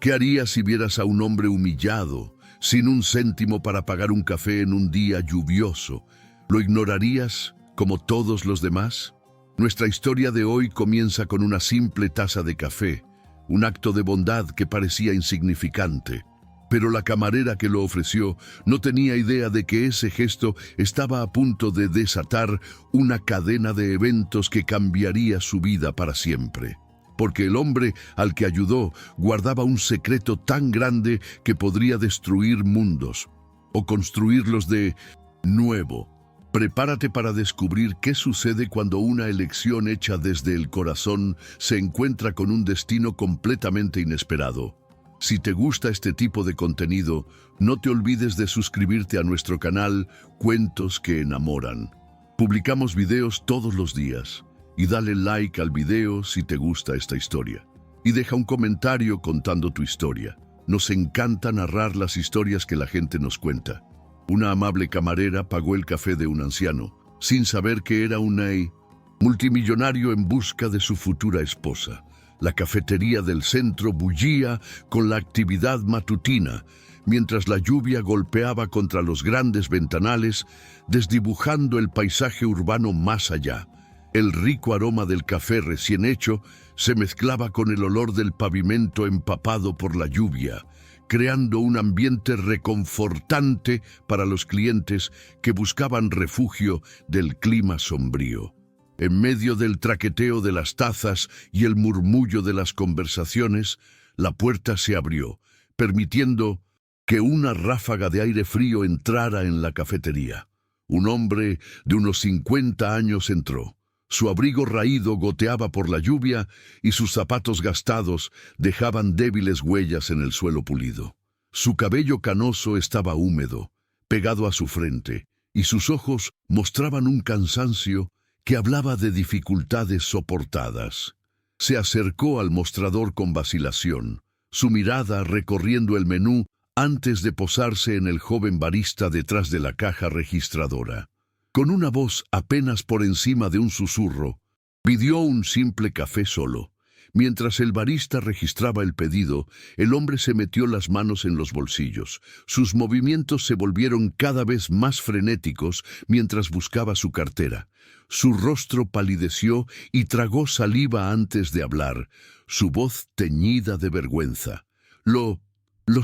¿Qué harías si vieras a un hombre humillado, sin un céntimo para pagar un café en un día lluvioso? ¿Lo ignorarías como todos los demás? Nuestra historia de hoy comienza con una simple taza de café, un acto de bondad que parecía insignificante. Pero la camarera que lo ofreció no tenía idea de que ese gesto estaba a punto de desatar una cadena de eventos que cambiaría su vida para siempre. Porque el hombre al que ayudó guardaba un secreto tan grande que podría destruir mundos o construirlos de nuevo. Prepárate para descubrir qué sucede cuando una elección hecha desde el corazón se encuentra con un destino completamente inesperado. Si te gusta este tipo de contenido, no te olvides de suscribirte a nuestro canal Cuentos que Enamoran. Publicamos videos todos los días. Y dale like al video si te gusta esta historia. Y deja un comentario contando tu historia. Nos encanta narrar las historias que la gente nos cuenta. Una amable camarera pagó el café de un anciano, sin saber que era un multimillonario en busca de su futura esposa. La cafetería del centro bullía con la actividad matutina, mientras la lluvia golpeaba contra los grandes ventanales, desdibujando el paisaje urbano más allá. El rico aroma del café recién hecho se mezclaba con el olor del pavimento empapado por la lluvia, creando un ambiente reconfortante para los clientes que buscaban refugio del clima sombrío. En medio del traqueteo de las tazas y el murmullo de las conversaciones, la puerta se abrió, permitiendo que una ráfaga de aire frío entrara en la cafetería. Un hombre de unos 50 años entró. Su abrigo raído goteaba por la lluvia y sus zapatos gastados dejaban débiles huellas en el suelo pulido. Su cabello canoso estaba húmedo, pegado a su frente, y sus ojos mostraban un cansancio que hablaba de dificultades soportadas. Se acercó al mostrador con vacilación, su mirada recorriendo el menú antes de posarse en el joven barista detrás de la caja registradora. Con una voz apenas por encima de un susurro, pidió un simple café solo. Mientras el barista registraba el pedido, el hombre se metió las manos en los bolsillos. Sus movimientos se volvieron cada vez más frenéticos mientras buscaba su cartera. Su rostro palideció y tragó saliva antes de hablar, su voz teñida de vergüenza. Lo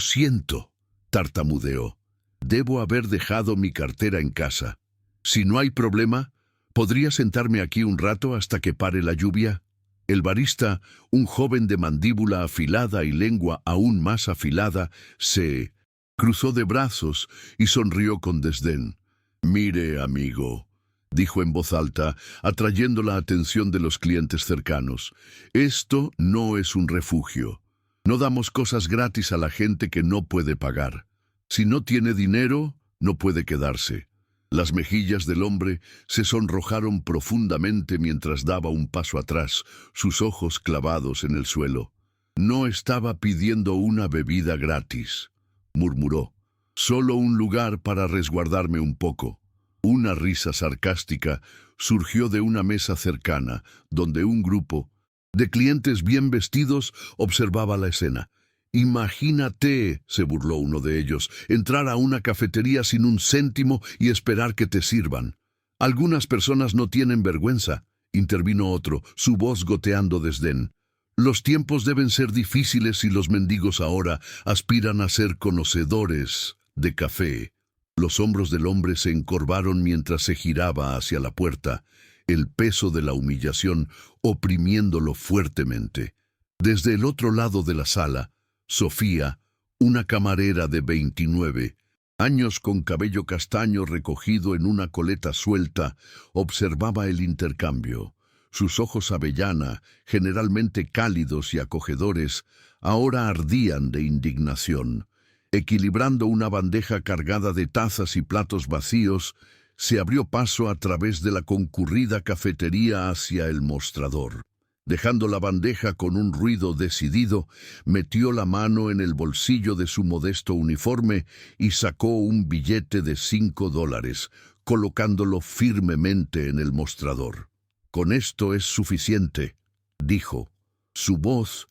siento, tartamudeó. Debo haber dejado mi cartera en casa. Si no hay problema, ¿podría sentarme aquí un rato hasta que pare la lluvia? El barista, un joven de mandíbula afilada y lengua aún más afilada, se cruzó de brazos y sonrió con desdén. «Mire, amigo», dijo en voz alta, atrayendo la atención de los clientes cercanos. «Esto no es un refugio. No damos cosas gratis a la gente que no puede pagar. Si no tiene dinero, no puede quedarse». Las mejillas del hombre se sonrojaron profundamente mientras daba un paso atrás, sus ojos clavados en el suelo. «No estaba pidiendo una bebida gratis», murmuró. «Solo un lugar para resguardarme un poco». Una risa sarcástica surgió de una mesa cercana, donde un grupo de clientes bien vestidos observaba la escena. «Imagínate», se burló uno de ellos, «entrar a una cafetería sin un céntimo y esperar que te sirvan». «Algunas personas no tienen vergüenza», intervino otro, su voz goteando desdén. «Los tiempos deben ser difíciles y los mendigos ahora aspiran a ser conocedores de café». Los hombros del hombre se encorvaron mientras se giraba hacia la puerta, el peso de la humillación oprimiéndolo fuertemente. Desde el otro lado de la sala, Sofía, una camarera de 29 años con cabello castaño recogido en una coleta suelta, observaba el intercambio. Sus ojos avellana, generalmente cálidos y acogedores, ahora ardían de indignación. Equilibrando una bandeja cargada de tazas y platos vacíos, se abrió paso a través de la concurrida cafetería hacia el mostrador. Dejando la bandeja con un ruido decidido, metió la mano en el bolsillo de su modesto uniforme y sacó un billete de $5, colocándolo firmemente en el mostrador. «Con esto es suficiente», dijo. Su voz,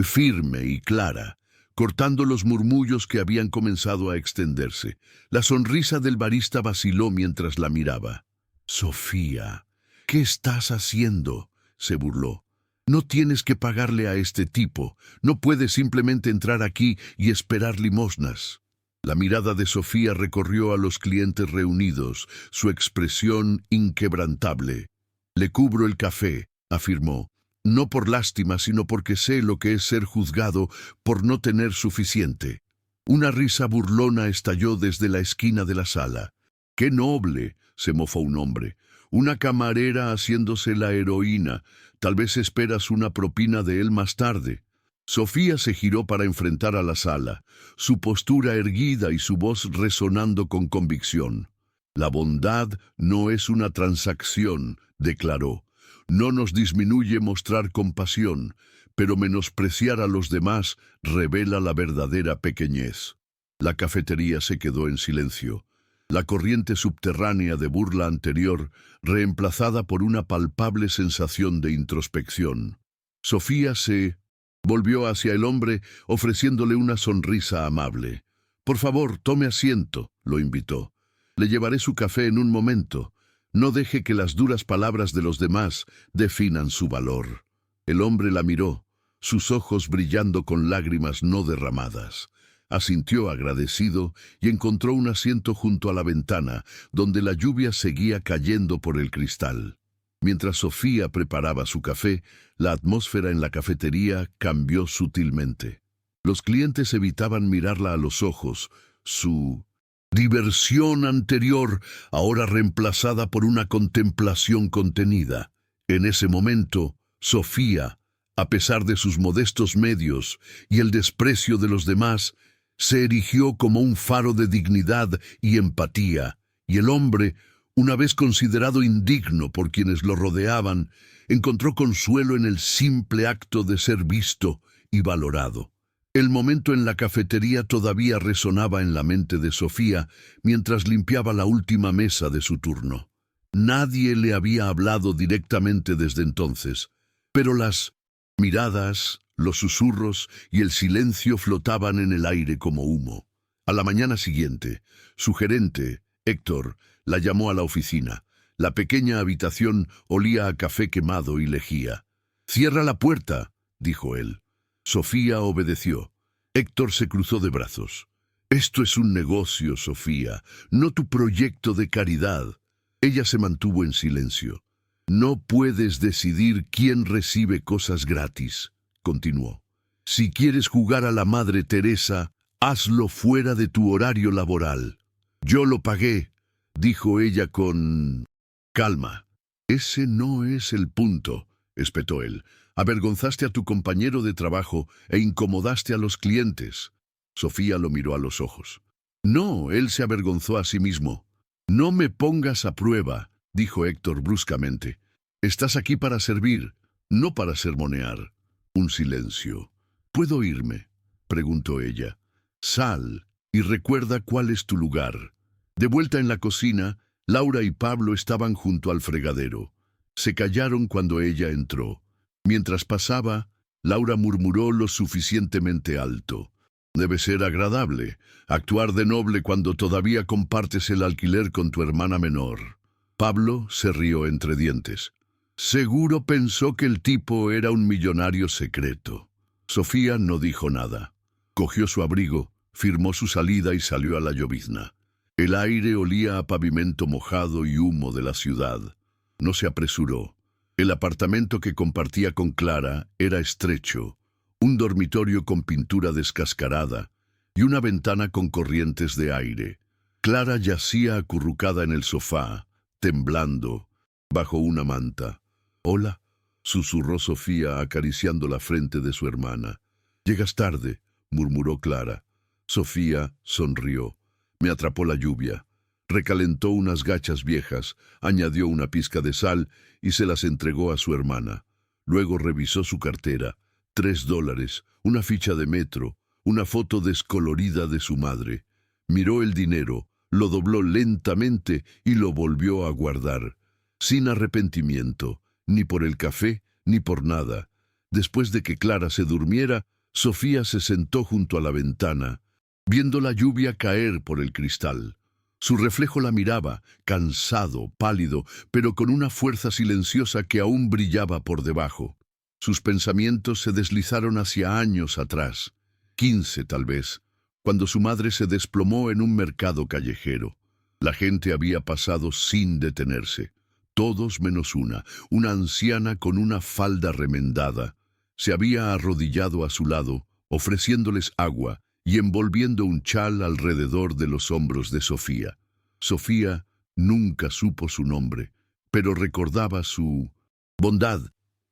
firme y clara, cortando los murmullos que habían comenzado a extenderse. La sonrisa del barista vaciló mientras la miraba. «Sofía, ¿qué estás haciendo?», se burló. «No tienes que pagarle a este tipo. No puedes simplemente entrar aquí y esperar limosnas». La mirada de Sofía recorrió a los clientes reunidos, su expresión inquebrantable. «Le cubro el café», afirmó. «No por lástima, sino porque sé lo que es ser juzgado por no tener suficiente». Una risa burlona estalló desde la esquina de la sala. «¡Qué noble!», se mofó un hombre. «Una camarera haciéndose la heroína. Tal vez esperas una propina de él más tarde». Sofía se giró para enfrentar a la sala, su postura erguida y su voz resonando con convicción. «La bondad no es una transacción», declaró. «No nos disminuye mostrar compasión, pero menospreciar a los demás revela la verdadera pequeñez». La cafetería se quedó en silencio. La corriente subterránea de burla anterior, reemplazada por una palpable sensación de introspección. Sofía se volvió hacia el hombre, ofreciéndole una sonrisa amable. «Por favor, tome asiento», lo invitó. «Le llevaré su café en un momento. No deje que las duras palabras de los demás definan su valor». El hombre la miró, sus ojos brillando con lágrimas no derramadas. Asintió agradecido y encontró un asiento junto a la ventana, donde la lluvia seguía cayendo por el cristal. Mientras Sofía preparaba su café, la atmósfera en la cafetería cambió sutilmente. Los clientes evitaban mirarla a los ojos, su diversión anterior ahora reemplazada por una contemplación contenida. En ese momento, Sofía, a pesar de sus modestos medios y el desprecio de los demás, se erigió como un faro de dignidad y empatía, y el hombre, una vez considerado indigno por quienes lo rodeaban, encontró consuelo en el simple acto de ser visto y valorado. El momento en la cafetería todavía resonaba en la mente de Sofía mientras limpiaba la última mesa de su turno. Nadie le había hablado directamente desde entonces, pero las miradas, los susurros y el silencio flotaban en el aire como humo. A la mañana siguiente, su gerente, Héctor, la llamó a la oficina. La pequeña habitación olía a café quemado y lejía. «Cierra la puerta», dijo él. Sofía obedeció. Héctor se cruzó de brazos. «Esto es un negocio, Sofía, no tu proyecto de caridad». Ella se mantuvo en silencio. «No puedes decidir quién recibe cosas gratis», continuó. «Si quieres jugar a la Madre Teresa, hazlo fuera de tu horario laboral». «Yo lo pagué», dijo ella con calma. «Ese no es el punto», espetó él. «Avergonzaste a tu compañero de trabajo e incomodaste a los clientes». Sofía lo miró a los ojos. «No, él se avergonzó a sí mismo». «No me pongas a prueba», dijo Héctor bruscamente. «Estás aquí para servir, no para sermonear». Un silencio. «¿Puedo irme?», preguntó ella. «Sal y recuerda cuál es tu lugar». De vuelta en la cocina, Laura y Pablo estaban junto al fregadero. Se callaron cuando ella entró. Mientras pasaba, Laura murmuró lo suficientemente alto. «Debe ser agradable actuar de noble cuando todavía compartes el alquiler con tu hermana menor». Pablo se rió entre dientes. «Seguro pensó que el tipo era un millonario secreto». Sofía no dijo nada. Cogió su abrigo, firmó su salida y salió a la llovizna. El aire olía a pavimento mojado y humo de la ciudad. No se apresuró. El apartamento que compartía con Clara era estrecho, un dormitorio con pintura descascarada y una ventana con corrientes de aire. Clara yacía acurrucada en el sofá, temblando, bajo una manta. «Hola», susurró Sofía acariciando la frente de su hermana. «Llegas tarde», murmuró Clara. Sofía sonrió. «Me atrapó la lluvia». Recalentó unas gachas viejas, añadió una pizca de sal y se las entregó a su hermana. Luego revisó su cartera. $3, una ficha de metro, una foto descolorida de su madre. Miró el dinero, lo dobló lentamente y lo volvió a guardar, sin arrepentimiento, ni por el café, ni por nada. Después de que Clara se durmiera, Sofía se sentó junto a la ventana, viendo la lluvia caer por el cristal. Su reflejo la miraba, cansado, pálido, pero con una fuerza silenciosa que aún brillaba por debajo. Sus pensamientos se deslizaron hacia años atrás, 15 tal vez, cuando su madre se desplomó en un mercado callejero. La gente había pasado sin detenerse, todos menos una anciana con una falda remendada. Se había arrodillado a su lado, ofreciéndoles agua y envolviendo un chal alrededor de los hombros de Sofía. Sofía nunca supo su nombre, pero recordaba su bondad.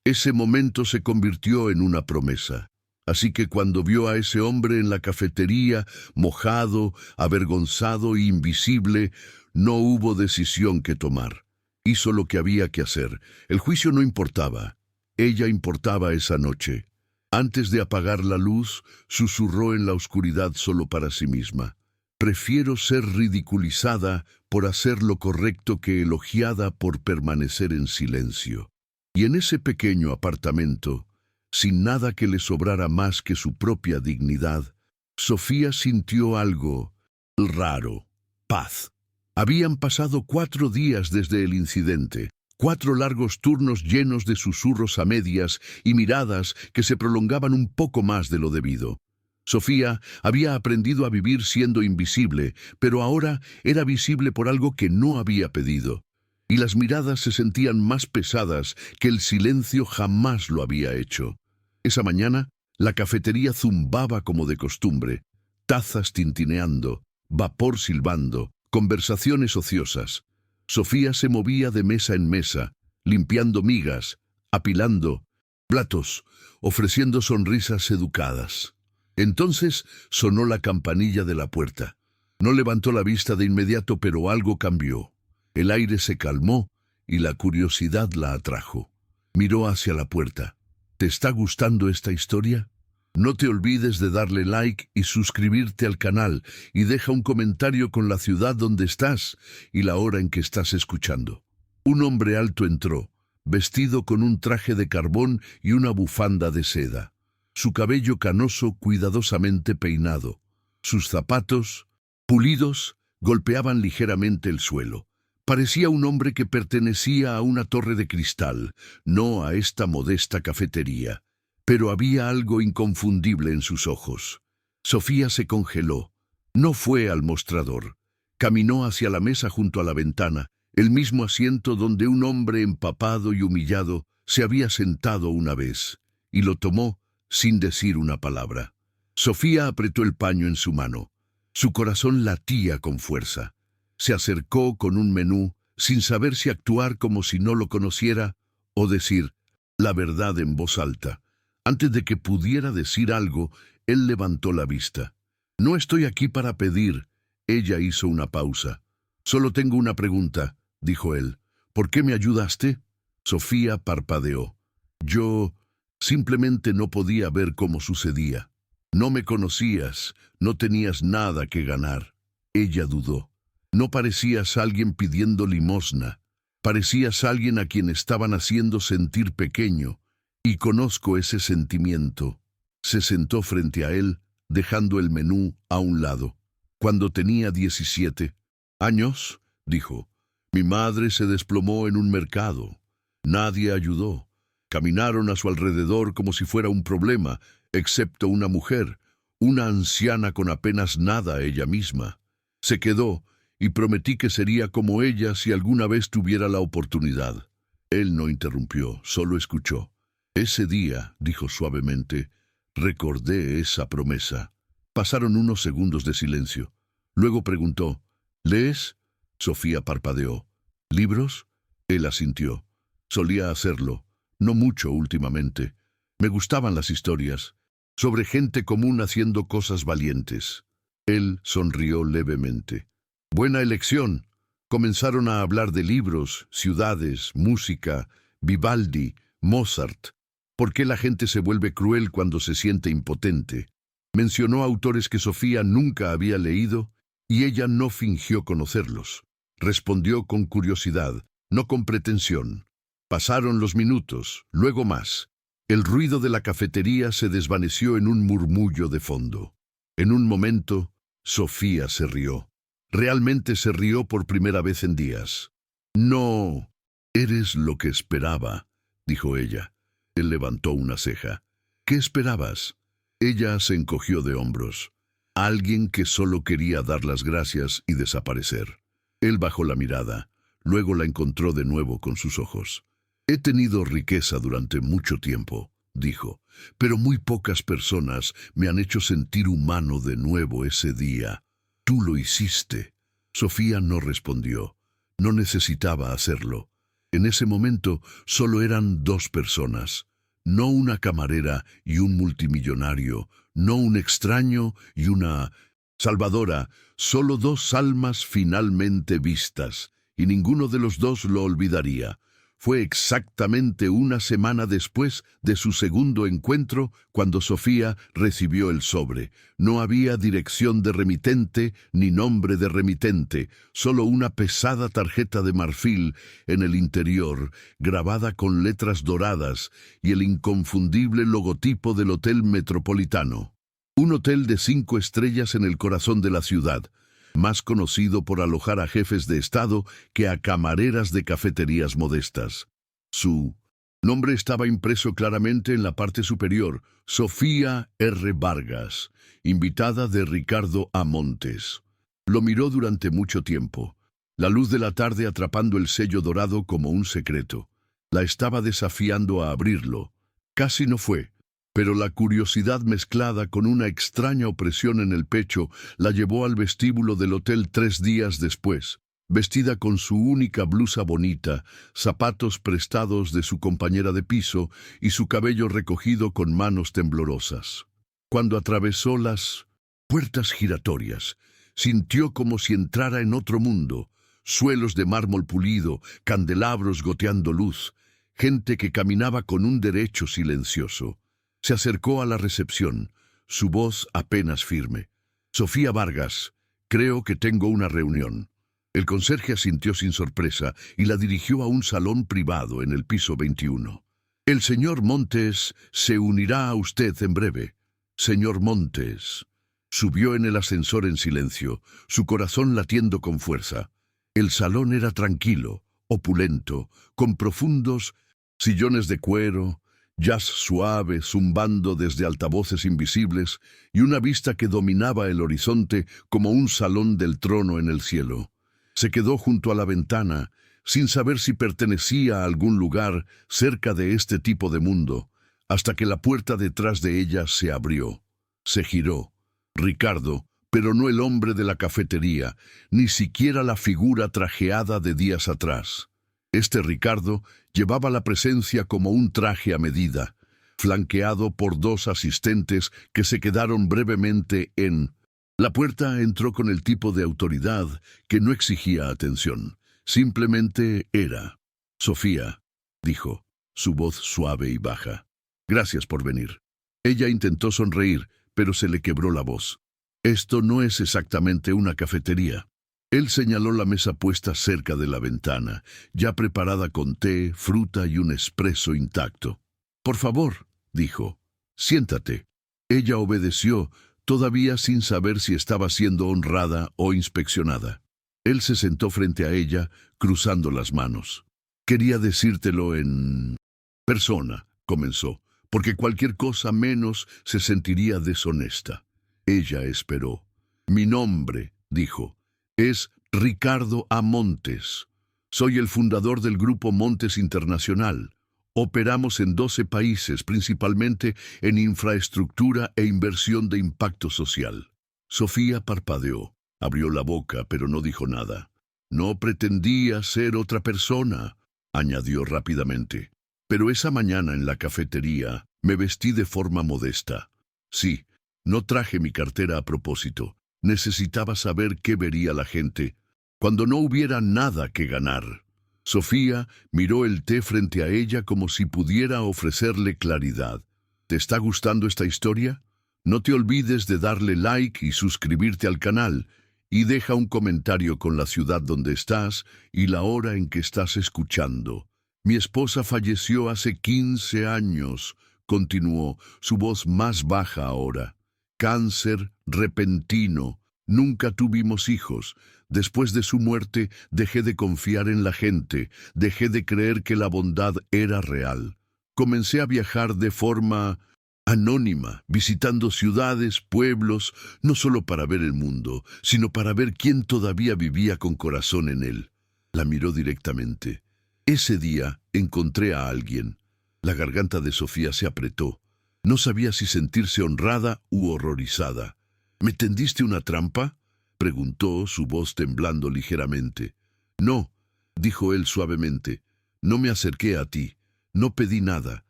Ese momento se convirtió en una promesa. Así que cuando vio a ese hombre en la cafetería, mojado, avergonzado e invisible, no hubo decisión que tomar. Hizo lo que había que hacer. El juicio no importaba. Ella importaba esa noche. Antes de apagar la luz, susurró en la oscuridad solo para sí misma. Prefiero ser ridiculizada por hacer lo correcto que elogiada por permanecer en silencio. Y en ese pequeño apartamento, sin nada que le sobrara más que su propia dignidad, Sofía sintió algo raro: paz. Habían pasado 4 días desde el incidente, 4 largos turnos llenos de susurros a medias y miradas que se prolongaban un poco más de lo debido. Sofía había aprendido a vivir siendo invisible, pero ahora era visible por algo que no había pedido. Y las miradas se sentían más pesadas que el silencio jamás lo había hecho. Esa mañana, la cafetería zumbaba como de costumbre, tazas tintineando, vapor silbando, conversaciones ociosas. Sofía se movía de mesa en mesa, limpiando migas, apilando platos, ofreciendo sonrisas educadas. Entonces sonó la campanilla de la puerta. No levantó la vista de inmediato, pero algo cambió. El aire se calmó y la curiosidad la atrajo. Miró hacia la puerta. ¿Te está gustando esta historia? No te olvides de darle like y suscribirte al canal, y deja un comentario con la ciudad donde estás y la hora en que estás escuchando. Un hombre alto entró, vestido con un traje de carbón y una bufanda de seda. Su cabello canoso cuidadosamente peinado. Sus zapatos, pulidos, golpeaban ligeramente el suelo. Parecía un hombre que pertenecía a una torre de cristal, no a esta modesta cafetería. Pero había algo inconfundible en sus ojos. Sofía se congeló. No fue al mostrador. Caminó hacia la mesa junto a la ventana, el mismo asiento donde un hombre empapado y humillado se había sentado una vez, y lo tomó sin decir una palabra. Sofía apretó el paño en su mano. Su corazón latía con fuerza. Se acercó con un menú, sin saber si actuar como si no lo conociera o decir la verdad en voz alta. Antes de que pudiera decir algo, él levantó la vista. No estoy aquí para pedir. Ella hizo una pausa. Solo tengo una pregunta, dijo él. ¿Por qué me ayudaste? Sofía parpadeó. Yo simplemente no podía ver cómo sucedía. No me conocías, no tenías nada que ganar. Ella dudó. No parecías alguien pidiendo limosna. Parecías alguien a quien estaban haciendo sentir pequeño. Y conozco ese sentimiento. Se sentó frente a él, dejando el menú a un lado. Cuando tenía 17 años, dijo, mi madre se desplomó en un mercado. Nadie ayudó. Caminaron a su alrededor como si fuera un problema, excepto una mujer, una anciana con apenas nada ella misma. Se quedó y prometí que sería como ella si alguna vez tuviera la oportunidad. Él no interrumpió, solo escuchó. Ese día, dijo suavemente, recordé esa promesa. Pasaron unos segundos de silencio. Luego preguntó, ¿lees? Sofía parpadeó. ¿Libros? Él asintió. Solía hacerlo, no mucho últimamente. Me gustaban las historias, sobre gente común haciendo cosas valientes. Él sonrió levemente. Buena elección. Comenzaron a hablar de libros, ciudades, música, Vivaldi, Mozart. ¿Por qué la gente se vuelve cruel cuando se siente impotente? Mencionó autores que Sofía nunca había leído y ella no fingió conocerlos. Respondió con curiosidad, no con pretensión. Pasaron los minutos, luego más. El ruido de la cafetería se desvaneció en un murmullo de fondo. En un momento, Sofía se rió. Realmente se rió por primera vez en días. «No, eres lo que esperaba», dijo ella. Él levantó una ceja. «¿Qué esperabas?» Ella se encogió de hombros. Alguien que solo quería dar las gracias y desaparecer. Él bajó la mirada. Luego la encontró de nuevo con sus ojos. «He tenido riqueza durante mucho tiempo», dijo, «pero muy pocas personas me han hecho sentir humano de nuevo ese día. Tú lo hiciste». Sofía no respondió. No necesitaba hacerlo. En ese momento solo eran dos personas. No una camarera y un multimillonario, no un extraño y una salvadora, solo dos almas finalmente vistas, y ninguno de los dos lo olvidaría. Fue exactamente una semana después de su segundo encuentro cuando Sofía recibió el sobre. No había dirección de remitente ni nombre de remitente, solo una pesada tarjeta de marfil en el interior, grabada con letras doradas, y el inconfundible logotipo del Hotel Metropolitano. Un hotel de 5 estrellas en el corazón de la ciudad, más conocido por alojar a jefes de Estado que a camareras de cafeterías modestas. Su nombre estaba impreso claramente en la parte superior: Sofía R. Vargas, invitada de Ricardo A. Montes. Lo miró durante mucho tiempo, la luz de la tarde atrapando el sello dorado como un secreto. La estaba desafiando a abrirlo. Casi no fue. Pero la curiosidad mezclada con una extraña opresión en el pecho la llevó al vestíbulo del hotel 3 días después, vestida con su única blusa bonita, zapatos prestados de su compañera de piso y su cabello recogido con manos temblorosas. Cuando atravesó las puertas giratorias, sintió como si entrara en otro mundo: suelos de mármol pulido, candelabros goteando luz, gente que caminaba con un derecho silencioso. Se acercó a la recepción, su voz apenas firme. «Sofía Vargas, creo que tengo una reunión». El conserje asintió sin sorpresa y la dirigió a un salón privado en el piso 21. «El señor Montes se unirá a usted en breve». «Señor Montes». Subió en el ascensor en silencio, su corazón latiendo con fuerza. El salón era tranquilo, opulento, con profundos sillones de cuero, jazz suave zumbando desde altavoces invisibles y una vista que dominaba el horizonte como un salón del trono en el cielo. Se quedó junto a la ventana, sin saber si pertenecía a algún lugar cerca de este tipo de mundo, hasta que la puerta detrás de ella se abrió. Se giró. Ricardo, pero no el hombre de la cafetería, ni siquiera la figura trajeada de días atrás. Este Ricardo llevaba la presencia como un traje a medida, flanqueado por 2 asistentes que se quedaron brevemente en la puerta. Entró con el tipo de autoridad que no exigía atención, simplemente era. «Sofía», dijo, su voz suave y baja. «Gracias por venir». Ella intentó sonreír, pero se le quebró la voz. «Esto no es exactamente una cafetería». Él señaló la mesa puesta cerca de la ventana, ya preparada con té, fruta y un espresso intacto. «Por favor», dijo, «siéntate». Ella obedeció, todavía sin saber si estaba siendo honrada o inspeccionada. Él se sentó frente a ella, cruzando las manos. «Quería decírtelo en persona», comenzó, «porque cualquier cosa menos se sentiría deshonesta». Ella esperó. «Mi nombre», dijo, «es Ricardo A. Montes. Soy el fundador del Grupo Montes Internacional. Operamos en 12 países, principalmente en infraestructura e inversión de impacto social». Sofía parpadeó, abrió la boca, pero no dijo nada. «No pretendía ser otra persona», añadió rápidamente. «Pero esa mañana en la cafetería me vestí de forma modesta. Sí, no traje mi cartera a propósito. Necesitaba saber qué vería la gente cuando no hubiera nada que ganar». Sofía miró el té frente a ella como si pudiera ofrecerle claridad. «¿Te está gustando esta historia? No te olvides de darle like y suscribirte al canal, y deja un comentario con la ciudad donde estás y la hora en que estás escuchando. Mi esposa falleció hace 15 años, continuó, su voz más baja ahora. Cáncer repentino. Nunca tuvimos hijos. Después de su muerte, dejé de confiar en la gente, dejé de creer que la bondad era real. Comencé a viajar de forma anónima, visitando ciudades, pueblos, no solo para ver el mundo, sino para ver quién todavía vivía con corazón en él. La miró directamente. Ese día encontré a alguien. La garganta de Sofía se apretó. No sabía si sentirse honrada u horrorizada. ¿Me tendiste una trampa?, preguntó, su voz temblando ligeramente. No, dijo él suavemente. No me acerqué a ti. No pedí nada.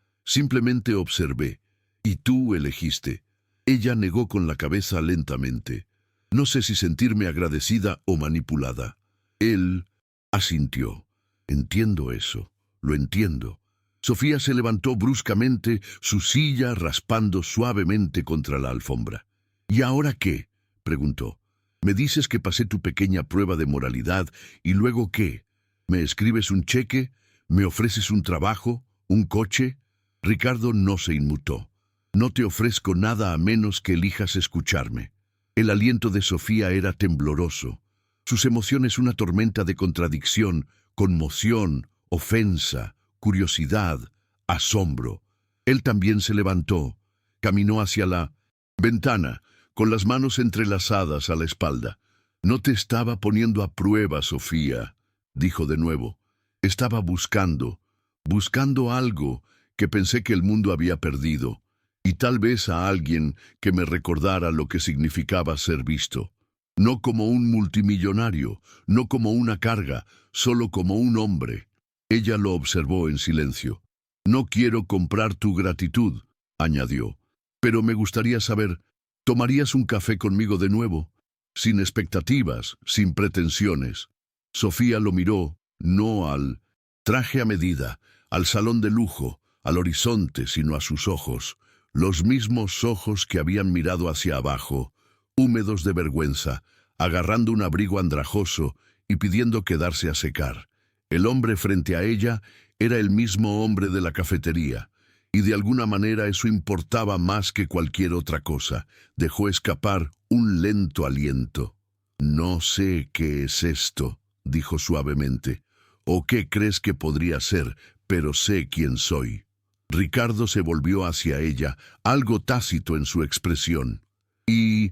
Simplemente observé. Y tú elegiste. Ella negó con la cabeza lentamente. No sé si sentirme agradecida o manipulada. Él asintió. Entiendo eso. Lo entiendo. Sofía se levantó bruscamente, su silla raspando suavemente contra la alfombra. ¿Y ahora qué?, preguntó. Me dices que pasé tu pequeña prueba de moralidad, ¿y luego qué? ¿Me escribes un cheque? ¿Me ofreces un trabajo? ¿Un coche? Ricardo no se inmutó. No te ofrezco nada a menos que elijas escucharme. El aliento de Sofía era tembloroso. Sus emociones una tormenta de contradicción, conmoción, ofensa, curiosidad, asombro. Él también se levantó, caminó hacia la ventana, con las manos entrelazadas a la espalda. No te estaba poniendo a prueba, Sofía, dijo de nuevo. Estaba buscando algo que pensé que el mundo había perdido, y tal vez a alguien que me recordara lo que significaba ser visto. No como un multimillonario, no como una carga, solo como un hombre. Ella lo observó en silencio. No quiero comprar tu gratitud, añadió, pero me gustaría saber, ¿tomarías un café conmigo de nuevo? Sin expectativas, sin pretensiones. Sofía lo miró, no al traje a medida, al salón de lujo, al horizonte, sino a sus ojos, los mismos ojos que habían mirado hacia abajo, húmedos de vergüenza, agarrando un abrigo andrajoso y pidiendo quedarse a secar. El hombre frente a ella era el mismo hombre de la cafetería, y de alguna manera eso importaba más que cualquier otra cosa. Dejó escapar un lento aliento. No sé qué es esto, dijo suavemente, o qué crees que podría ser, pero sé quién soy. Ricardo se volvió hacia ella, algo tácito en su expresión. ¿Y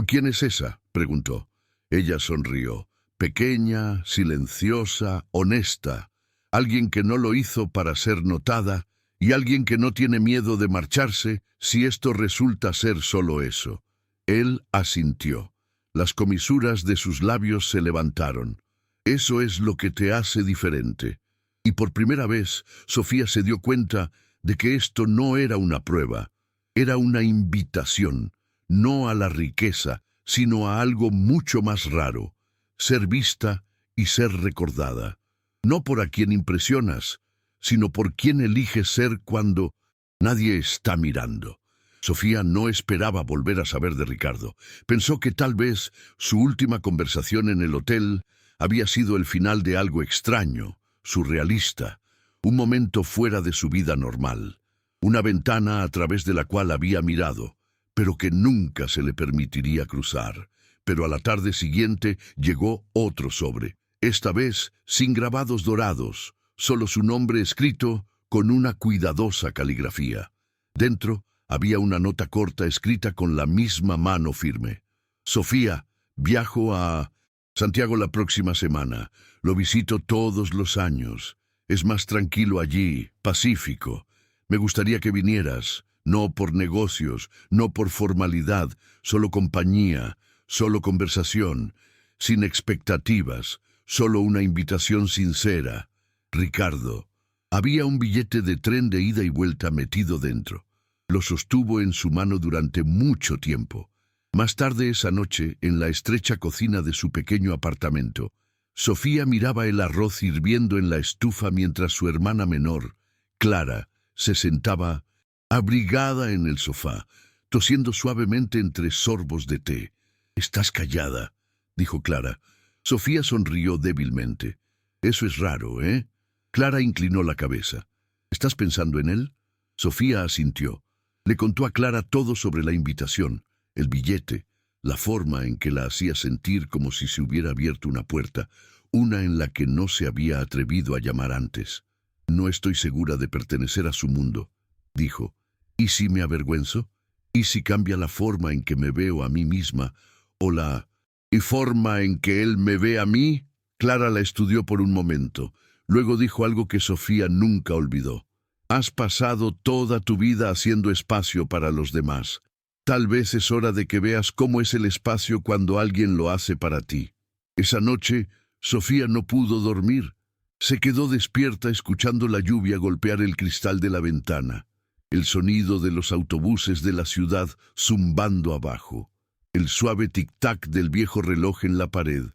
quién es esa?, preguntó. Ella sonrió. Pequeña, silenciosa, honesta. Alguien que no lo hizo para ser notada, y alguien que no tiene miedo de marcharse si esto resulta ser solo eso. Él asintió. Las comisuras de sus labios se levantaron. Eso es lo que te hace diferente. Y por primera vez, Sofía se dio cuenta de que esto no era una prueba, era una invitación, no a la riqueza, sino a algo mucho más raro, ser vista y ser recordada. No por a quien impresionas, sino por quien eliges ser cuando nadie está mirando. Sofía no esperaba volver a saber de Ricardo. Pensó que tal vez su última conversación en el hotel había sido el final de algo extraño, surrealista, un momento fuera de su vida normal, una ventana a través de la cual había mirado, pero que nunca se le permitiría cruzar. Pero a la tarde siguiente llegó otro sobre, esta vez sin grabados dorados, solo su nombre escrito con una cuidadosa caligrafía. Dentro había una nota corta escrita con la misma mano firme. Sofía, viajo a Santiago la próxima semana. Lo visito todos los años. Es más tranquilo allí, pacífico. Me gustaría que vinieras, no por negocios, no por formalidad, solo compañía, solo conversación, sin expectativas, solo una invitación sincera. Ricardo. Había un billete de tren de ida y vuelta metido dentro. Lo sostuvo en su mano durante mucho tiempo. Más tarde esa noche, en la estrecha cocina de su pequeño apartamento, Sofía miraba el arroz hirviendo en la estufa mientras su hermana menor, Clara, se sentaba abrigada en el sofá, tosiendo suavemente entre sorbos de té. «Estás callada», dijo Clara. Sofía sonrió débilmente. «Eso es raro, ¿eh?» Clara inclinó la cabeza. «¿Estás pensando en él?» Sofía asintió. Le contó a Clara todo sobre la invitación, el billete, la forma en que la hacía sentir como si se hubiera abierto una puerta, una en la que no se había atrevido a llamar antes. «No estoy segura de pertenecer a su mundo», dijo. «¿Y si me avergüenzo? ¿Y si cambia la forma en que me veo a mí misma? ¿O la forma en que él me ve a mí?» Clara la estudió por un momento. Luego dijo algo que Sofía nunca olvidó. «Has pasado toda tu vida haciendo espacio para los demás. Tal vez es hora de que veas cómo es el espacio cuando alguien lo hace para ti». Esa noche, Sofía no pudo dormir. Se quedó despierta escuchando la lluvia golpear el cristal de la ventana, el sonido de los autobuses de la ciudad zumbando abajo, el suave tic-tac del viejo reloj en la pared.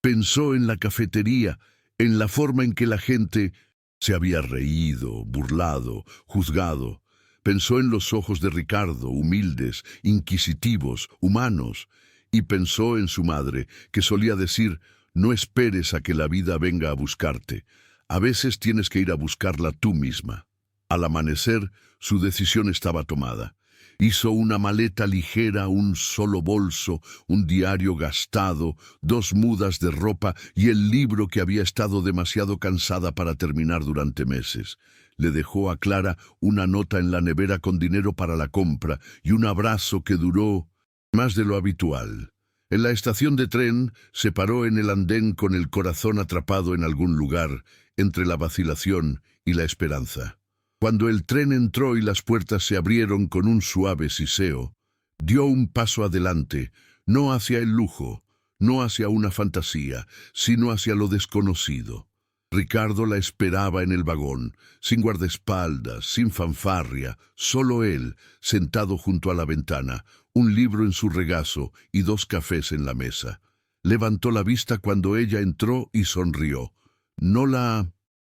Pensó en la cafetería, en la forma en que la gente se había reído, burlado, juzgado. Pensó en los ojos de Ricardo, humildes, inquisitivos, humanos, y pensó en su madre, que solía decir: «No esperes a que la vida venga a buscarte. A veces tienes que ir a buscarla tú misma». Al amanecer, su decisión estaba tomada. Hizo una maleta ligera, un solo bolso, un diario gastado, 2 mudas de ropa y el libro que había estado demasiado cansada para terminar durante meses. Le dejó a Clara una nota en la nevera con dinero para la compra y un abrazo que duró más de lo habitual. En la estación de tren se paró en el andén con el corazón atrapado en algún lugar, entre la vacilación y la esperanza. Cuando el tren entró y las puertas se abrieron con un suave siseo, dio un paso adelante, no hacia el lujo, no hacia una fantasía, sino hacia lo desconocido. Ricardo la esperaba en el vagón, sin guardaespaldas, sin fanfarria, solo él, sentado junto a la ventana, un libro en su regazo y 2 cafés en la mesa. Levantó la vista cuando ella entró y sonrió. No la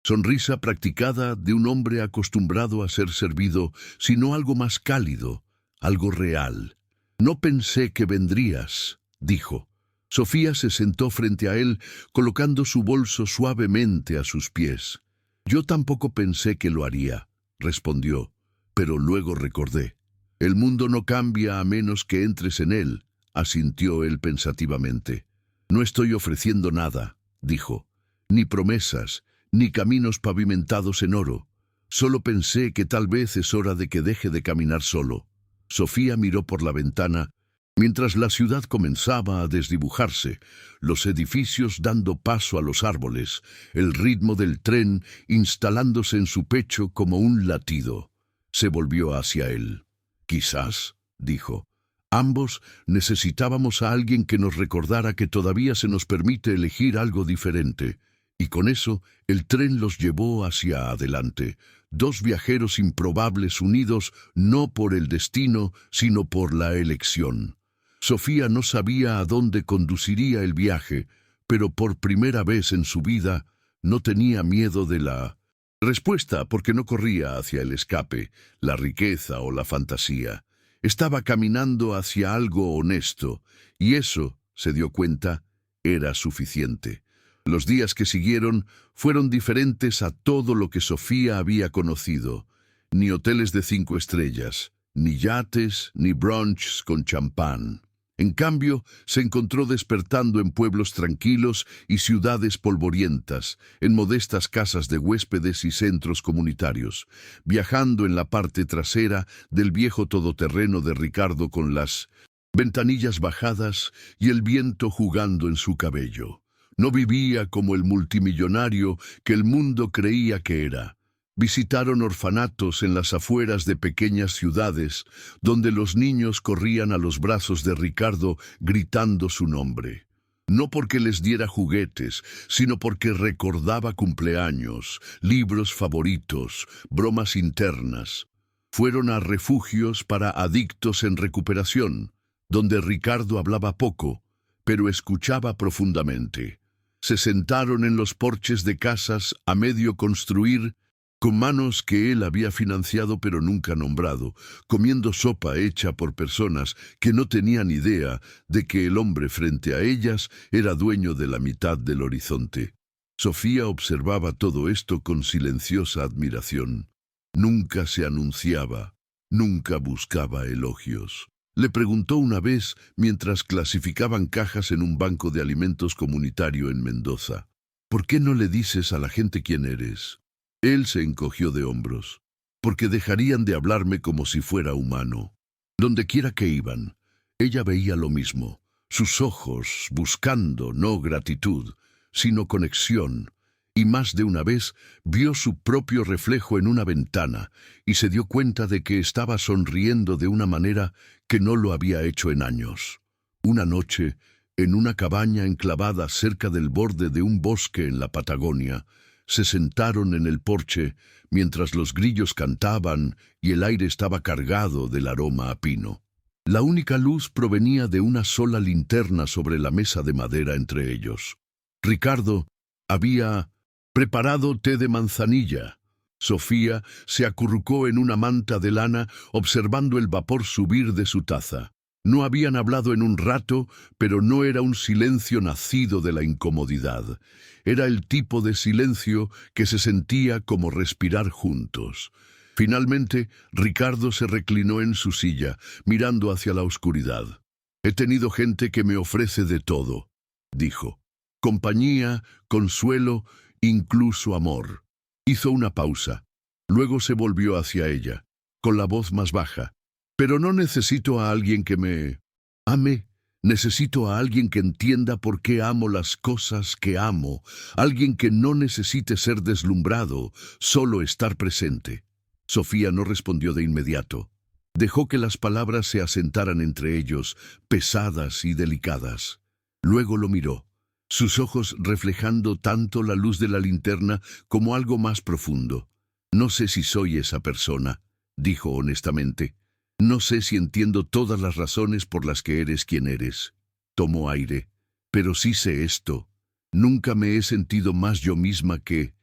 sonrisa practicada de un hombre acostumbrado a ser servido, sino algo más cálido, algo real. «No pensé que vendrías», dijo. Sofía se sentó frente a él, colocando su bolso suavemente a sus pies. «Yo tampoco pensé que lo haría», respondió, «pero luego recordé. El mundo no cambia a menos que entres en él», asintió él pensativamente. «No estoy ofreciendo nada», dijo, «ni promesas, ni caminos pavimentados en oro. Solo pensé que tal vez es hora de que deje de caminar solo». Sofía miró por la ventana, mientras la ciudad comenzaba a desdibujarse, los edificios dando paso a los árboles, el ritmo del tren instalándose en su pecho como un latido. Se volvió hacia él. «Quizás», dijo, «ambos necesitábamos a alguien que nos recordara que todavía se nos permite elegir algo diferente». Y con eso, el tren los llevó hacia adelante, 2 viajeros improbables unidos no por el destino, sino por la elección. Sofía no sabía a dónde conduciría el viaje, pero por primera vez en su vida no tenía miedo de la respuesta porque no corría hacia el escape, la riqueza o la fantasía. Estaba caminando hacia algo honesto, y eso, se dio cuenta, era suficiente. Los días que siguieron fueron diferentes a todo lo que Sofía había conocido. Ni hoteles de 5 estrellas, ni yates, ni brunchs con champán. En cambio, se encontró despertando en pueblos tranquilos y ciudades polvorientas, en modestas casas de huéspedes y centros comunitarios, viajando en la parte trasera del viejo todoterreno de Ricardo con las ventanillas bajadas y el viento jugando en su cabello. No vivía como el multimillonario que el mundo creía que era. Visitaron orfanatos en las afueras de pequeñas ciudades, donde los niños corrían a los brazos de Ricardo gritando su nombre. No porque les diera juguetes, sino porque recordaba cumpleaños, libros favoritos, bromas internas. Fueron a refugios para adictos en recuperación, donde Ricardo hablaba poco, pero escuchaba profundamente. Se sentaron en los porches de casas a medio construir, con manos que él había financiado pero nunca nombrado, comiendo sopa hecha por personas que no tenían idea de que el hombre frente a ellas era dueño de la mitad del horizonte. Sofía observaba todo esto con silenciosa admiración. Nunca se anunciaba, nunca buscaba elogios. Le preguntó una vez mientras clasificaban cajas en un banco de alimentos comunitario en Mendoza: ¿por qué no le dices a la gente quién eres? Él se encogió de hombros. Porque dejarían de hablarme como si fuera humano. Donde quiera que iban, ella veía lo mismo. Sus ojos buscando no gratitud, sino conexión. Y más de una vez vio su propio reflejo en una ventana y se dio cuenta de que estaba sonriendo de una manera que no lo había hecho en años. Una noche, en una cabaña enclavada cerca del borde de un bosque en la Patagonia, se sentaron en el porche mientras los grillos cantaban y el aire estaba cargado del aroma a pino. La única luz provenía de una sola linterna sobre la mesa de madera entre ellos. Ricardo había preparado té de manzanilla. Sofía se acurrucó en una manta de lana observando el vapor subir de su taza. No habían hablado en un rato, pero no era un silencio nacido de la incomodidad. Era el tipo de silencio que se sentía como respirar juntos. Finalmente, Ricardo se reclinó en su silla, mirando hacia la oscuridad. «He tenido gente que me ofrece de todo», dijo. «Compañía, consuelo, incluso amor». Hizo una pausa. Luego se volvió hacia ella, con la voz más baja. «Pero no necesito a alguien que me ame. Necesito a alguien que entienda por qué amo las cosas que amo. Alguien que no necesite ser deslumbrado, solo estar presente». Sofía no respondió de inmediato. Dejó que las palabras se asentaran entre ellos, pesadas y delicadas. Luego lo miró, sus ojos reflejando tanto la luz de la linterna como algo más profundo. «No sé si soy esa persona», dijo honestamente. «No sé si entiendo todas las razones por las que eres quien eres». Tomó aire. «Pero sí sé esto. Nunca me he sentido más yo misma que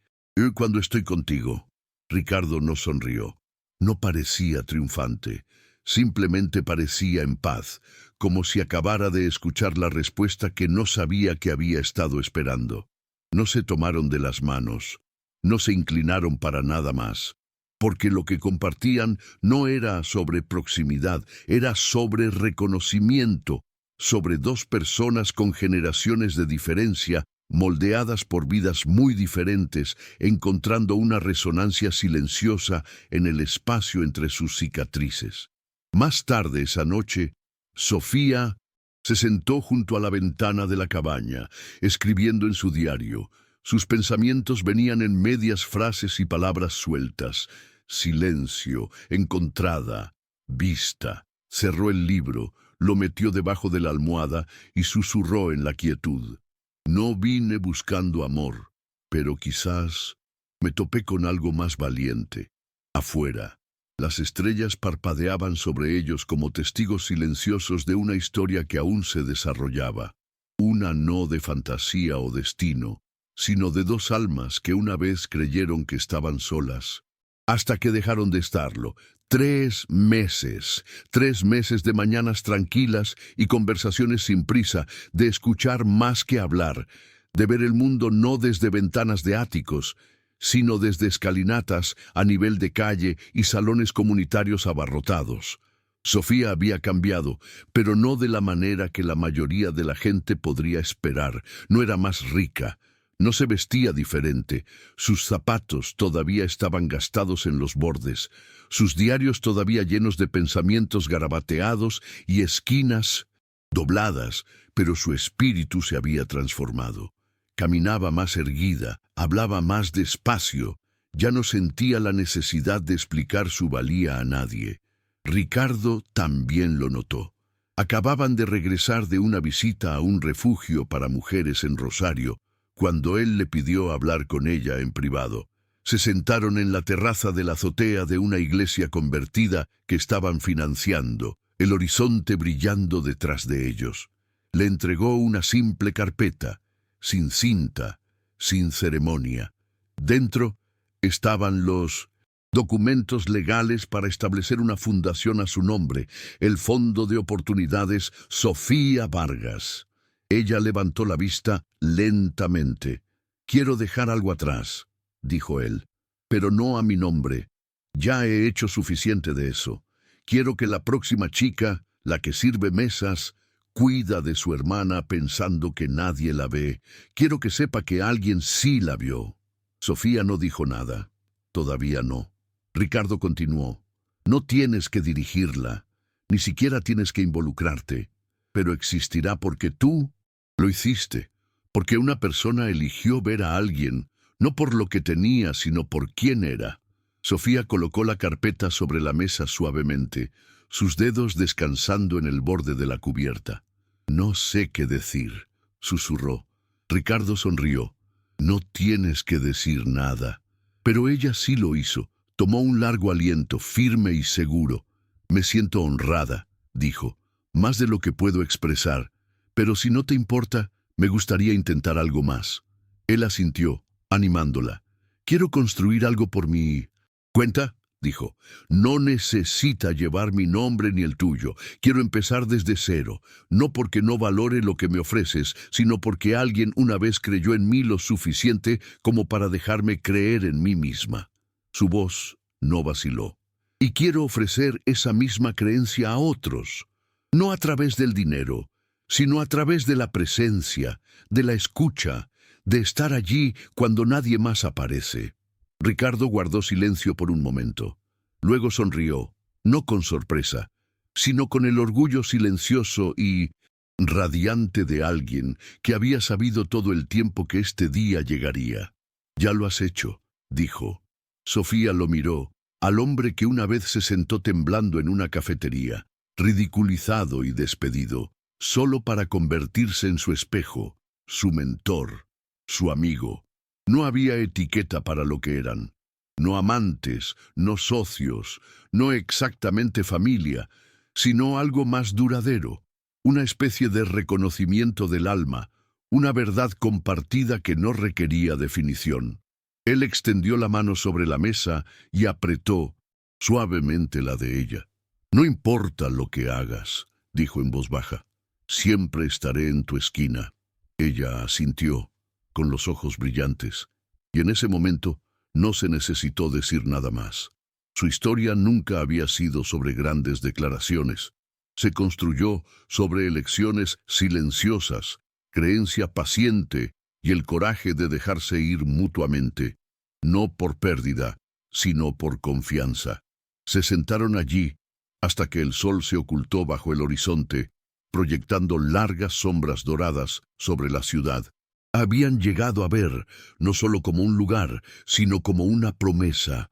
cuando estoy contigo». Ricardo no sonrió. No parecía triunfante. Simplemente parecía en paz, como si acabara de escuchar la respuesta que no sabía que había estado esperando. No se tomaron de las manos. No se inclinaron para nada más. Porque lo que compartían no era sobre proximidad, era sobre reconocimiento, sobre dos personas con generaciones de diferencia, moldeadas por vidas muy diferentes, encontrando una resonancia silenciosa en el espacio entre sus cicatrices. Más tarde esa noche, Sofía se sentó junto a la ventana de la cabaña, escribiendo en su diario. Sus pensamientos venían en medias frases y palabras sueltas. Silencio, encontrada, vista. Cerró el libro, lo metió debajo de la almohada y susurró en la quietud. «No vine buscando amor, pero quizás me topé con algo más valiente. Afuera, las estrellas parpadeaban sobre ellos como testigos silenciosos de una historia que aún se desarrollaba. Una no de fantasía o destino, sino de dos almas que una vez creyeron que estaban solas, hasta que dejaron de estarlo. 3 meses, 3 meses de mañanas tranquilas y conversaciones sin prisa, de escuchar más que hablar, de ver el mundo no desde ventanas de áticos, sino desde escalinatas a nivel de calle y salones comunitarios abarrotados. Sofía había cambiado, pero no de la manera que la mayoría de la gente podría esperar. No era más rica. No se vestía diferente, sus zapatos todavía estaban gastados en los bordes, sus diarios todavía llenos de pensamientos garabateados y esquinas dobladas, pero su espíritu se había transformado. Caminaba más erguida, hablaba más despacio, ya no sentía la necesidad de explicar su valía a nadie. Ricardo también lo notó. Acababan de regresar de una visita a un refugio para mujeres en Rosario, cuando él le pidió hablar con ella en privado. Se sentaron en la terraza de la azotea de una iglesia convertida que estaban financiando, el horizonte brillando detrás de ellos. Le entregó una simple carpeta, sin cinta, sin ceremonia. Dentro estaban los documentos legales para establecer una fundación a su nombre, el Fondo de Oportunidades Sofía Vargas. Ella levantó la vista lentamente. «Quiero dejar algo atrás», dijo él, «pero no a mi nombre. Ya he hecho suficiente de eso. Quiero que la próxima chica, la que sirve mesas, cuida de su hermana pensando que nadie la ve. Quiero que sepa que alguien sí la vio. Sofía no dijo nada. Todavía no. Ricardo continuó. No tienes que dirigirla, ni siquiera tienes que involucrarte, pero existirá porque tú lo hiciste, porque una persona eligió ver a alguien, no por lo que tenía, sino por quién era. Sofía colocó la carpeta sobre la mesa suavemente, sus dedos descansando en el borde de la cubierta. No sé qué decir, susurró. Ricardo sonrió. No tienes que decir nada. Pero ella sí lo hizo. Tomó un largo aliento, firme y seguro. Me siento honrada, dijo, más de lo que puedo expresar. Pero si no te importa, me gustaría intentar algo más. Él asintió, animándola. Quiero construir algo por mi cuenta, dijo. No necesita llevar mi nombre ni el tuyo. Quiero empezar desde cero, no porque no valore lo que me ofreces, sino porque alguien una vez creyó en mí lo suficiente como para dejarme creer en mí misma. Su voz no vaciló. Y quiero ofrecer esa misma creencia a otros, no a través del dinero, sino a través de la presencia, de la escucha, de estar allí cuando nadie más aparece. Ricardo guardó silencio por un momento. Luego sonrió, no con sorpresa, sino con el orgullo silencioso y radiante de alguien que había sabido todo el tiempo que este día llegaría. Ya lo has hecho, dijo. Sofía lo miró, al hombre que una vez se sentó temblando en una cafetería, ridiculizado y despedido, solo para convertirse en su espejo, su mentor, su amigo. No había etiqueta para lo que eran. No amantes, no socios, no exactamente familia, sino algo más duradero, una especie de reconocimiento del alma, una verdad compartida que no requería definición. Él extendió la mano sobre la mesa y apretó suavemente la de ella. No importa lo que hagas, dijo en voz baja. Siempre estaré en tu esquina. Ella asintió, con los ojos brillantes, y en ese momento no se necesitó decir nada más. Su historia nunca había sido sobre grandes declaraciones. Se construyó sobre elecciones silenciosas, creencia paciente y el coraje de dejarse ir mutuamente, no por pérdida, sino por confianza. Se sentaron allí hasta que el sol se ocultó bajo el horizonte, proyectando largas sombras doradas sobre la ciudad. Habían llegado a ver, no solo como un lugar, sino como una promesa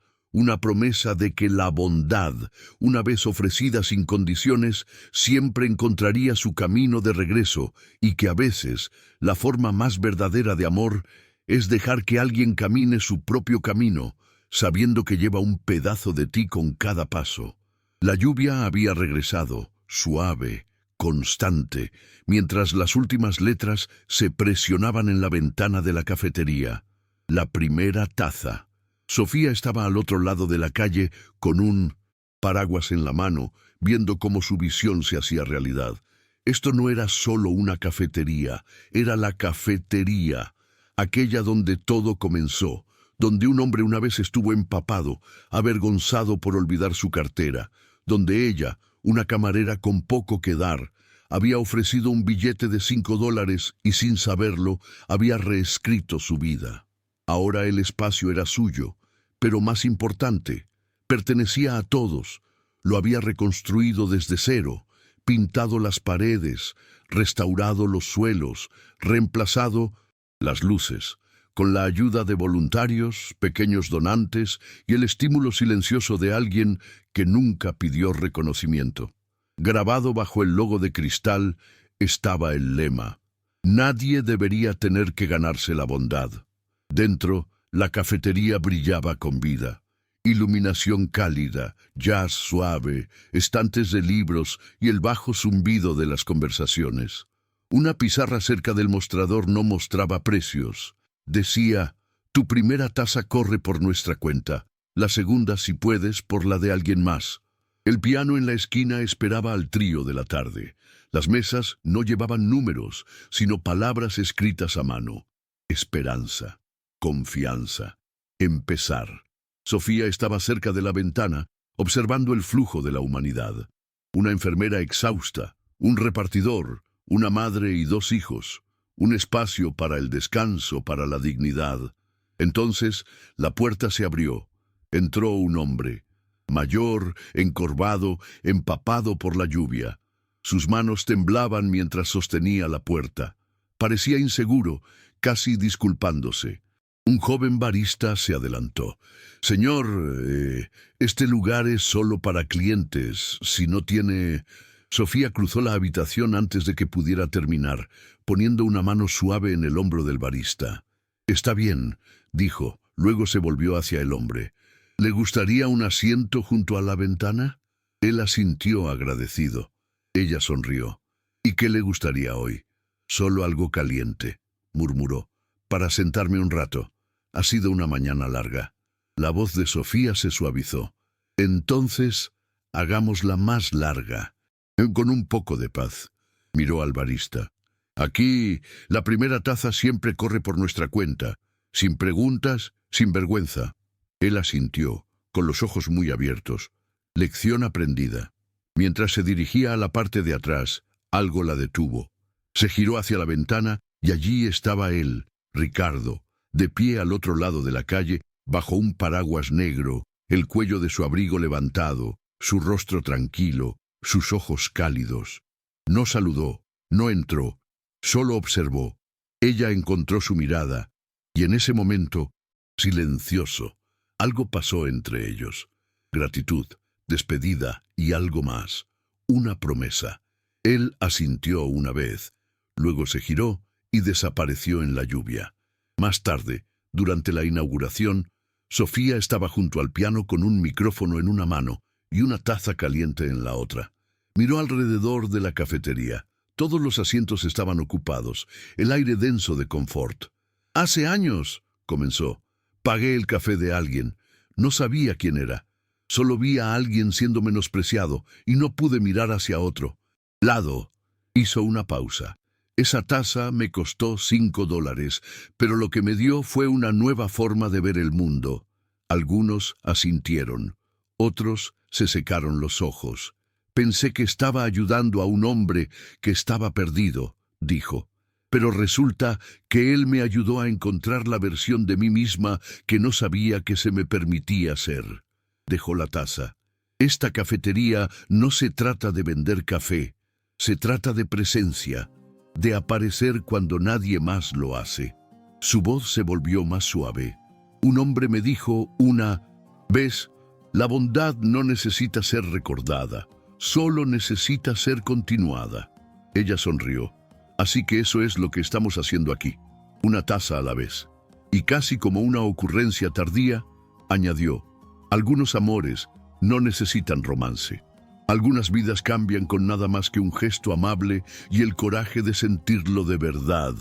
de que la bondad, una vez ofrecida sin condiciones, siempre encontraría su camino de regreso, y que a veces la forma más verdadera de amor es dejar que alguien camine su propio camino, sabiendo que lleva un pedazo de ti con cada paso. La lluvia había regresado, suave, constante, mientras las últimas letras se presionaban en la ventana de la cafetería. La primera taza. Sofía estaba al otro lado de la calle con un paraguas en la mano, viendo cómo su visión se hacía realidad. Esto no era solo una cafetería, era la cafetería, aquella donde todo comenzó, donde un hombre una vez estuvo empapado, avergonzado por olvidar su cartera, donde ella, una camarera con poco que dar, había ofrecido un billete de $5 y sin saberlo había reescrito su vida. Ahora el espacio era suyo, pero más importante, pertenecía a todos. Lo había reconstruido desde cero, pintado las paredes, restaurado los suelos, reemplazado las luces, con la ayuda de voluntarios, pequeños donantes y el estímulo silencioso de alguien que nunca pidió reconocimiento. Grabado bajo el logo de cristal estaba el lema: nadie debería tener que ganarse la bondad. Dentro, la cafetería brillaba con vida. Iluminación cálida, jazz suave, estantes de libros y el bajo zumbido de las conversaciones. Una pizarra cerca del mostrador no mostraba precios. Decía: tu primera taza corre por nuestra cuenta, la segunda, si puedes, por la de alguien más. El piano en la esquina esperaba al trío de la tarde. Las mesas no llevaban números, sino palabras escritas a mano. Esperanza, confianza, empezar. Sofía estaba cerca de la ventana, observando el flujo de la humanidad. Una enfermera exhausta, un repartidor, una madre y 2 hijos, un espacio para el descanso, para la dignidad. Entonces la puerta se abrió. Entró un hombre, mayor, encorvado, empapado por la lluvia. Sus manos temblaban mientras sostenía la puerta. Parecía inseguro, casi disculpándose. Un joven barista se adelantó. «Señor, este lugar es solo para clientes. Si no tiene...» Sofía cruzó la habitación antes de que pudiera terminar, poniendo una mano suave en el hombro del barista. «Está bien», dijo. Luego se volvió hacia el hombre. «¿Le gustaría un asiento junto a la ventana?» Él asintió agradecido. Ella sonrió. «¿Y qué le gustaría hoy?» «Solo algo caliente», murmuró, «para sentarme un rato. Ha sido una mañana larga». La voz de Sofía se suavizó. «Entonces, hagámosla más larga, con un poco de paz». Miró al barista. «Aquí, la primera taza siempre corre por nuestra cuenta, sin preguntas, sin vergüenza». Él asintió, con los ojos muy abiertos. Lección aprendida. Mientras se dirigía a la parte de atrás, algo la detuvo. Se giró hacia la ventana y allí estaba él, Ricardo, de pie al otro lado de la calle, bajo un paraguas negro, el cuello de su abrigo levantado, su rostro tranquilo, sus ojos cálidos. No saludó, no entró, solo observó. Ella encontró su mirada, y en ese momento, silencioso, algo pasó entre ellos. Gratitud, despedida y algo más. Una promesa. Él asintió una vez, luego se giró y desapareció en la lluvia. Más tarde, durante la inauguración, Sofía estaba junto al piano con un micrófono en una mano y una taza caliente en la otra. Miró alrededor de la cafetería. Todos los asientos estaban ocupados, el aire denso de confort. «Hace años», comenzó, «pagué el café de alguien. No sabía quién era. Solo vi a alguien siendo menospreciado y no pude mirar hacia otro. Lado». Hizo una pausa. «Esa taza me costó $5, pero lo que me dio fue una nueva forma de ver el mundo». Algunos asintieron, otros se secaron los ojos. «Pensé que estaba ayudando a un hombre que estaba perdido», dijo. «Pero resulta que él me ayudó a encontrar la versión de mí misma que no sabía que se me permitía ser». Dejó la taza. «Esta cafetería no se trata de vender café, se trata de presencia, de aparecer cuando nadie más lo hace». Su voz se volvió más suave. «Un hombre me dijo ¿ves? La bondad no necesita ser recordada, solo necesita ser continuada». Ella sonrió. «Así que eso es lo que estamos haciendo aquí, una taza a la vez». Y casi como una ocurrencia tardía, añadió, «Algunos amores no necesitan romance. Algunas vidas cambian con nada más que un gesto amable y el coraje de sentirlo de verdad».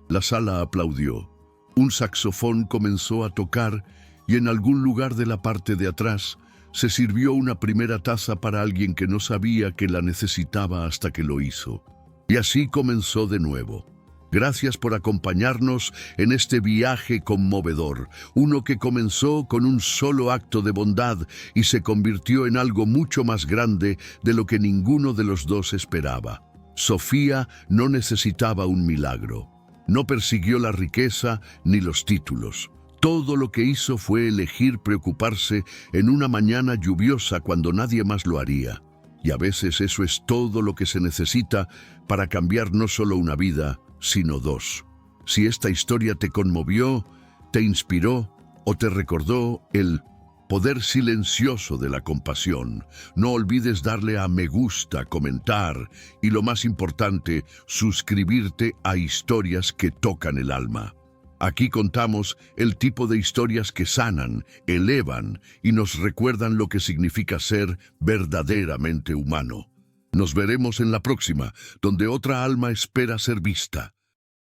La sala aplaudió. Un saxofón comenzó a tocar y en algún lugar de la parte de atrás se sirvió una primera taza para alguien que no sabía que la necesitaba hasta que lo hizo. Y así comenzó de nuevo. Gracias por acompañarnos en este viaje conmovedor, uno que comenzó con un solo acto de bondad y se convirtió en algo mucho más grande de lo que ninguno de los dos esperaba. Sofía no necesitaba un milagro. No persiguió la riqueza ni los títulos. Todo lo que hizo fue elegir preocuparse en una mañana lluviosa cuando nadie más lo haría. Y a veces eso es todo lo que se necesita para cambiar no solo una vida, sino 2. Si esta historia te conmovió, te inspiró o te recordó el poder silencioso de la compasión, no olvides darle a me gusta, comentar y lo más importante, suscribirte a Historias que Tocan el Alma. Aquí contamos el tipo de historias que sanan, elevan y nos recuerdan lo que significa ser verdaderamente humano. Nos veremos en la próxima, donde otra alma espera ser vista.